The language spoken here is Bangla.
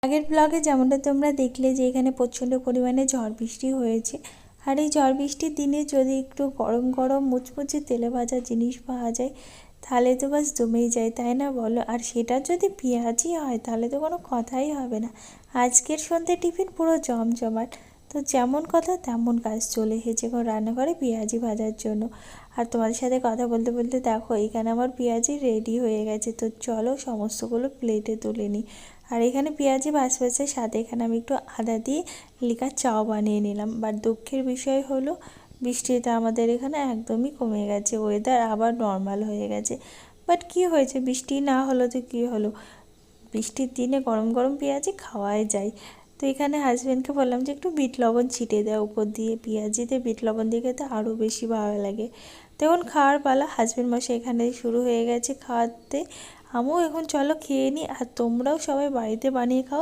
আগের ব্লগে যেমনটা তোমরা দেখলে যে এখানে প্রচণ্ড পরিমাণে ঝড় বৃষ্টি হয়েছে। আর এই ঝড় বৃষ্টির দিনে যদি একটু গরম গরম মুচমুচে তেলে ভাজা জিনিস পাওয়া যায় তাহলে তো বাস জমেই যায়, তাই না বলো? আর সেটা যদি পেঁয়াজি হয় তাহলে তো কোনো কথাই হবে না। আজকের সন্ধ্যে টিফিন পুরো জমজমাট। তো যেমন কথা তেমন কাজ, চলে এসেছে এখন রান্নাঘরে পেঁয়াজি ভাজার জন্য। আর তোমাদের সাথে কথা বলতে বলতে দেখো এখানে আমার পেঁয়াজি রেডি হয়ে গেছে। তো চলো সমস্তগুলো প্লেটে তুলে নিই। আর এখানে পেঁয়াজি ভাজতে সাথে এখানে আমি একটু আদা দিয়ে লিকার চাও বানিয়ে নিলাম। বাট দুঃখের বিষয় হলো বৃষ্টিটা আমাদের এখানে একদমই কমে গেছে, ওয়েদার আবার নর্মাল হয়ে গেছে। বাট কি হয়েছে, বৃষ্টি না হলো তো কী হলো, বৃষ্টির দিনে গরম গরম পেঁয়াজি খাওয়াই যায়। তো এখানে হাজব্যান্ডকে বললাম যে একটু বিট লবণ ছিটিয়ে দেয় উপর দিয়ে, পেঁয়াজিতে বিট লবণ দিয়ে খেতে আরও বেশি ভালো লাগে। তখন খাওয়ার পালা, হাজব্যান্ড মশাই এখানে শুরু হয়ে গেছে খাওয়াতে। আমিও এখন চলো খেয়ে নিই, আর তোমরাও সবাই বাড়িতে বানিয়ে খাও।